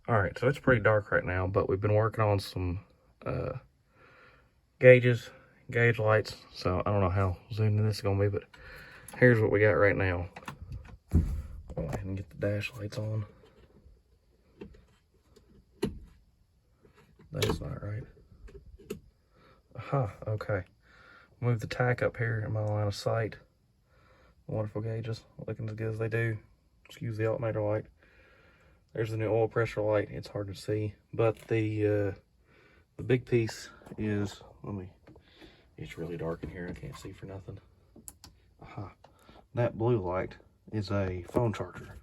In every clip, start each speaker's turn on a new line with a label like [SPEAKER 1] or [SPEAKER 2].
[SPEAKER 1] All right, so it's pretty dark right now, but we've been working on some gauge lights. So I don't know how zoomed in this is gonna be, but here's what we got right now. Go ahead and get the dash lights on. That's not right. Aha, okay. Move the tack up here in my line of sight. Wonderful gauges, looking as good as they do. Excuse the alternator light. There's the new oil pressure light. It's hard to see, but the big piece is, it's really dark in here. I can't see for nothing. Aha, that blue light is a phone charger.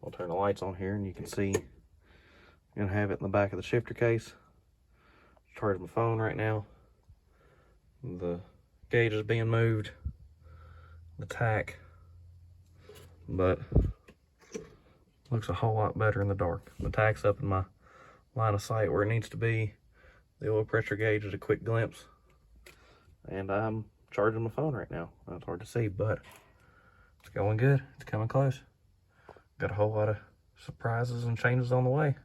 [SPEAKER 1] I'll turn the lights on here and you can see I'm gonna have it in the back of the shifter case. Charging my phone right now. The gauge is being moved, the tack, but looks a whole lot better in the dark. The tack's up in my line of sight where it needs to be. The oil pressure gauge is a quick glimpse, and I'm charging my phone right now. That's hard to see, but it's going good. It's coming close. Got a whole lot of surprises and changes on the way.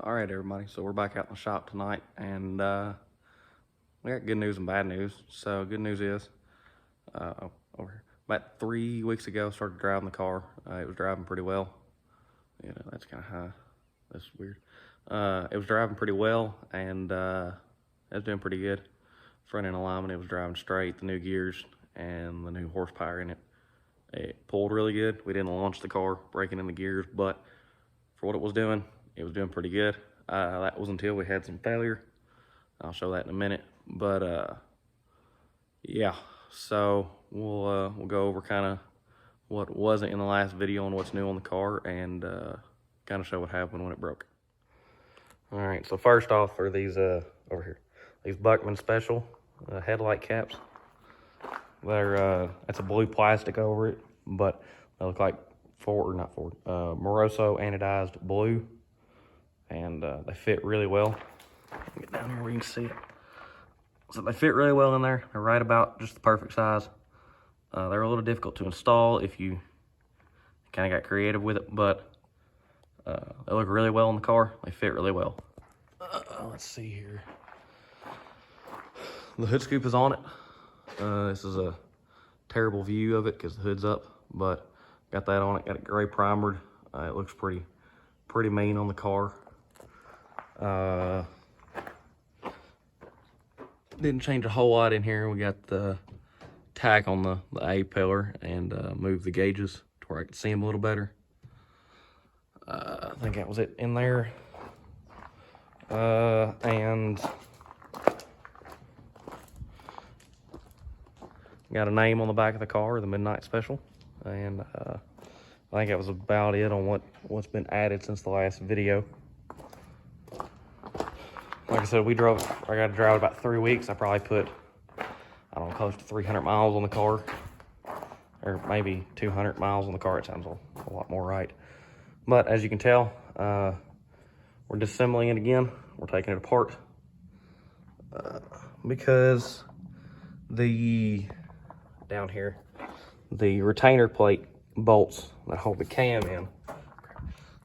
[SPEAKER 1] All right, everybody, so we're back out in the shop tonight, and we got good news and bad news. So good news is, over here, about 3 weeks ago, started driving the car. It was driving pretty well. You know, that's kind of high. That's weird. It was driving pretty well, and it was doing pretty good. Front end alignment, it was driving straight. The new gears and the new horsepower in it, it pulled really good. We didn't launch the car breaking in the gears, but for what it was doing pretty good. That was until we had some failure. I'll show that in a minute. But yeah, so we'll go over kind of what wasn't in the last video and what's new on the car, and kind of show what happened when it broke. All right, so first off are these over here, these Buckman Special headlight caps. They're it's a blue plastic over it, but they look like Moroso anodized blue, and they fit really well. Get down here where you can see it. So they fit really well in there. They're right about just the perfect size. They're a little difficult to install if you kind of got creative with it, but they look really well in the car. They fit really well. Let's see here. The hood scoop is on it. This is a terrible view of it because the hood's up, but got that on it. Got it gray primered. It looks pretty mean on the car. Didn't change a whole lot in here. We got the tack on the A pillar and moved the gauges to where I could see them a little better. I think that was it in there. And got a name on the back of the car, the Midnight Special, and I think that was about it on what's been added since the last video. Like I said, I got to drive about 3 weeks. I probably put, I don't know, close to 300 miles on the car, or maybe 200 miles on the car. It sounds a lot more right. But as you can tell, we're disassembling it again. We're taking it apart because down here, the retainer plate bolts that hold the cam in,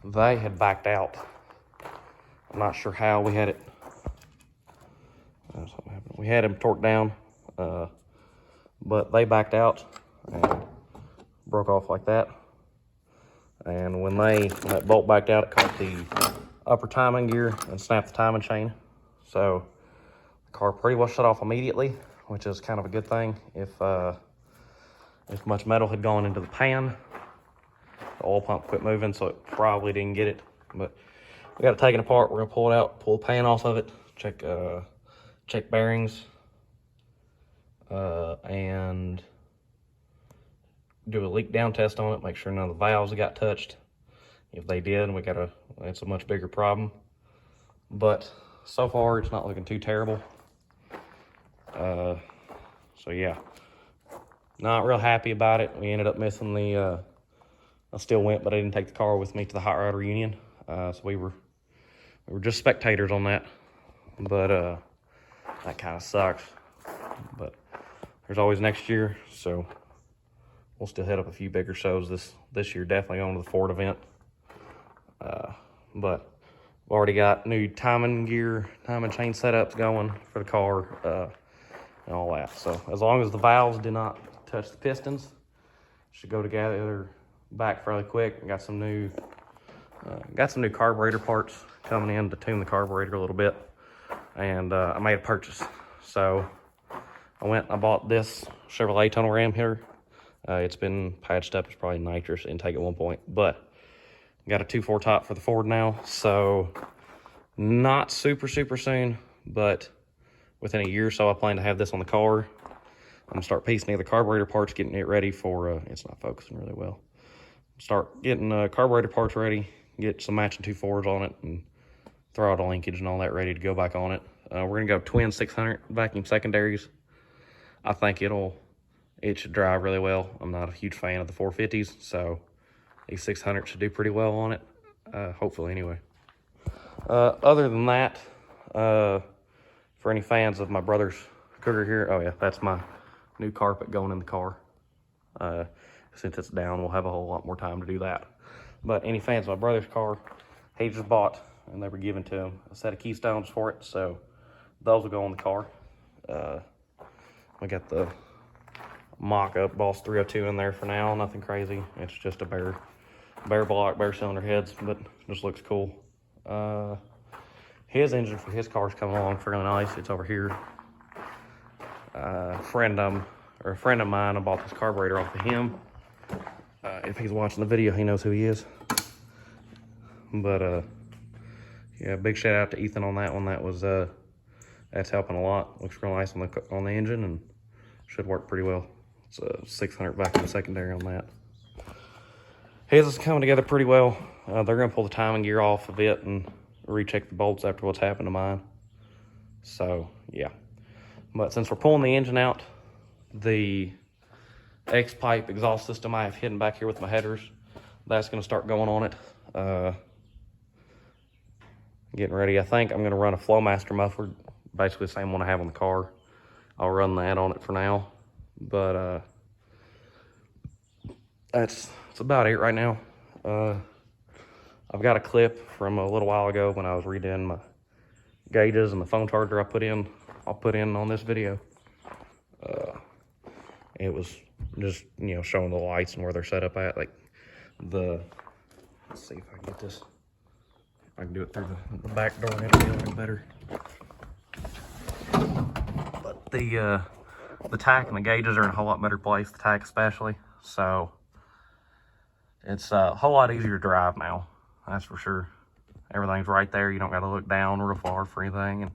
[SPEAKER 1] they had backed out. I'm not sure how we had it. We had them torqued down, but they backed out and broke off like that. And when that bolt backed out, it caught the upper timing gear and snapped the timing chain. So the car pretty well shut off immediately, which is kind of a good thing. If much metal had gone into the pan, the oil pump quit moving, so it probably didn't get it. But we got it taken apart. We're gonna pull it out, pull the pan off of it, check bearings, and do a leak down test on it, make sure none of the valves got touched. If they did, it's a much bigger problem. But so far, it's not looking too terrible. So yeah, not real happy about it. We ended up missing the, I still went, but I didn't take the car with me to the Hot Rod reunion. So we were just spectators on that. But that kind of sucks. But there's always next year, so we'll still hit up a few bigger shows this year. Definitely going to the Ford event. But we've already got new timing gear, timing chain setups going for the car, and all that. So as long as the valves did not touch the pistons, should go together back fairly quick. Got some new carburetor parts coming in to tune the carburetor a little bit, and I made a purchase. So I went and I bought this Chevrolet tunnel ram here. It's been patched up. It's probably nitrous intake at one point, but got a 2.4 top for the Ford now. So not super soon, but within a year or so, I plan to have this on the car. I'm gonna start piecing together carburetor parts, getting it ready for, it's not focusing really well. Start getting carburetor parts ready, get some matching 2.4s on it, and throttle linkage and all that ready to go back on it. We're gonna go twin 600 vacuum secondaries. I think it should drive really well. I'm not a huge fan of the 450s, so these 600 should do pretty well on it, hopefully anyway. Other than that, for any fans of my brother's Cougar here, oh yeah, that's my new carpet going in the car. Since it's down, we'll have a whole lot more time to do that. But any fans of my brother's car, he just bought, and they were given to him, a set of keystones for it, so those will go on the car. We got the mock-up Boss 302 in there for now, nothing crazy. It's just a bare block, bare cylinder heads, but just looks cool. His engine for his car's coming along fairly nice. It's over here. A friend of mine, I bought this carburetor off of him. If he's watching the video, he knows who he is. But yeah, big shout out to Ethan on that one. That's helping a lot. Looks real nice on the engine and should work pretty well. It's a 600 vacuum secondary on that. His is coming together pretty well. They're gonna pull the timing gear off of it and recheck the bolts after what's happened to mine. So yeah, but since we're pulling the engine out, the X-pipe exhaust system I have hidden back here with my headers, that's gonna start going on it. Getting ready. I think I'm gonna run a Flowmaster muffler, basically the same one I have on the car. I'll run that on it for now, but that's about it right now. I've got a clip from a little while ago when I was redoing my gauges and the phone charger I'll put in on this video. It was just, showing the lights and where they're set up at. Like let's see if I can get this. I can do it through the back door and it'll be a little better. But the tack and the gauges are in a whole lot better place, the tack especially. So it's a whole lot easier to drive now, that's for sure. Everything's right there. You don't got to look down real far for anything.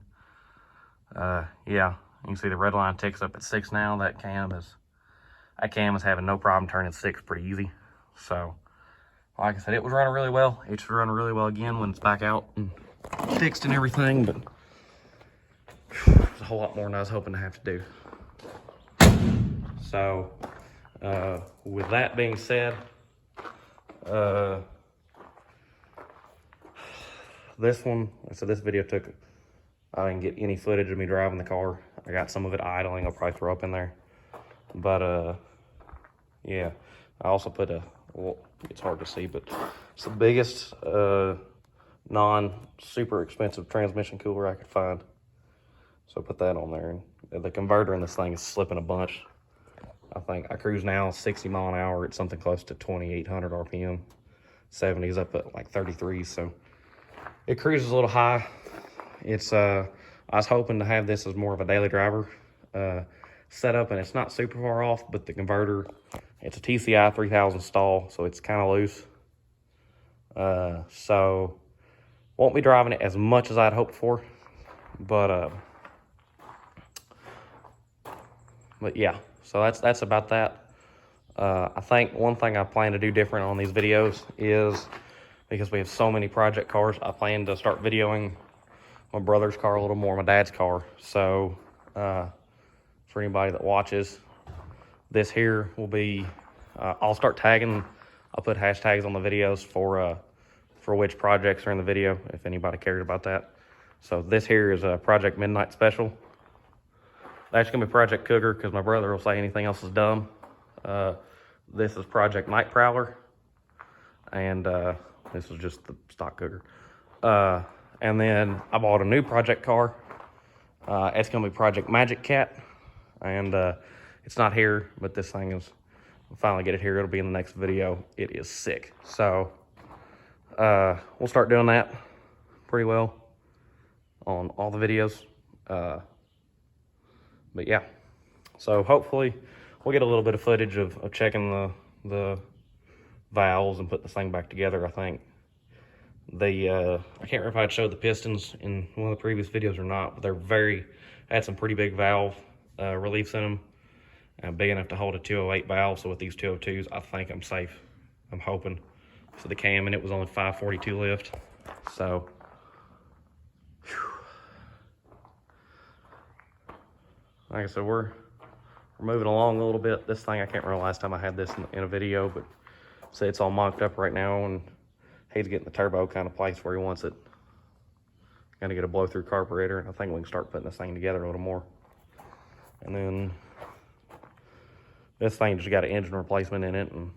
[SPEAKER 1] And yeah, you can see the red line ticks up at 6 now. That cam is having no problem turning 6 pretty easy. So like I said, it was running really well. It should run really well again when it's back out and fixed and everything, but there's a whole lot more than I was hoping to have to do. So with that being said, this video I didn't get any footage of me driving the car. I got some of it idling. I'll probably throw up in there. But yeah, I also put it's hard to see, but it's the biggest non-super expensive transmission cooler I could find. So I put that on there, and the converter in this thing is slipping a bunch. I think I cruise now 60 mile an hour at something close to 2,800 RPM. 70's up at like 33, so it cruises a little high. It's I was hoping to have this as more of a daily driver setup, and it's not super far off, but the converter, it's a TCI 3000 stall, so it's kind of loose. So won't be driving it as much as I'd hoped for, but yeah, so that's about that. I think one thing I plan to do different on these videos is, because we have so many project cars, I plan to start videoing my brother's car a little more, my dad's car. So for anybody that watches, this here will be, I'll start tagging, I'll put hashtags on the videos for which projects are in the video, if anybody cared about that. So this here is a Project Midnight Special. That's gonna be Project Cougar, because my brother will say anything else is dumb. This is Project Night Prowler, and this is just the stock Cougar. And then I bought a new project car. It's gonna be Project Magic Cat, and it's not here, but this thing is, we'll finally get it here. It'll be in the next video. It is sick. So we'll start doing that pretty well on all the videos. But yeah, so hopefully we'll get a little bit of footage of checking the valves and put this thing back together. I think I can't remember if I'd showed the pistons in one of the previous videos or not, but they're had some pretty big valve reliefs in them, and big enough to hold a 208 valve. So with these 202s, I think I'm safe. I'm hoping. So the cam, and it was only 542 lift. So whew. Like I said, we're moving along a little bit. This thing, I can't remember the last time I had this in a video, but say it's all mocked up right now, and he's getting the turbo kind of place where he wants it. Got to get a blow-through carburetor, and I think we can start putting this thing together a little more. And then this thing just got an engine replacement in it, and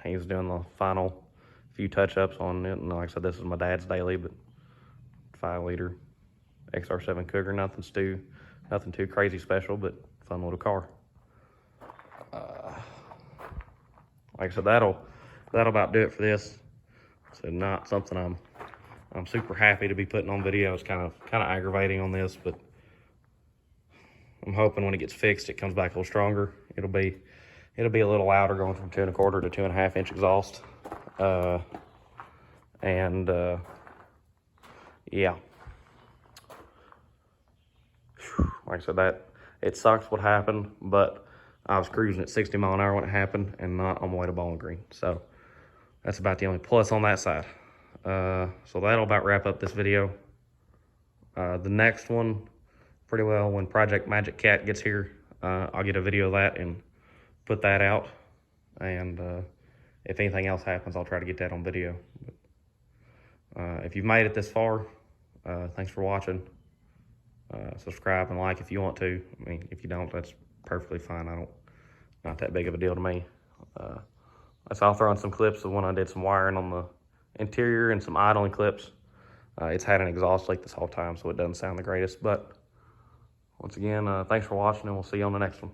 [SPEAKER 1] he's doing the final few touch-ups on it. And like I said, this is my dad's daily, but 5-liter XR7 Cougar, nothing too crazy special, but fun little car. Like I said, that'll about do it for this. So not something I'm super happy to be putting on video. It's kind of aggravating on this, but I'm hoping when it gets fixed, it comes back a little stronger. It'll be a little louder, going from 2 1/4 to 2 1/2 inch exhaust. Yeah. Like I said, that it sucks what happened, but I was cruising at 60 mile an hour when it happened, and not on my way to Bowling Green. So that's about the only plus on that side. So that'll about wrap up this video. The next one, pretty well, when Project Magic Cat gets here, I'll get a video of that and put that out. And if anything else happens, I'll try to get that on video. But, if you've made it this far, thanks for watching. Subscribe and like if you want to. I mean, if you don't, that's perfectly fine. Not that big of a deal to me. So I'll throw in some clips of when I did some wiring on the interior, and some idling clips. It's had an exhaust leak this whole time, so it doesn't sound the greatest. But once again, thanks for watching, and we'll see you on the next one.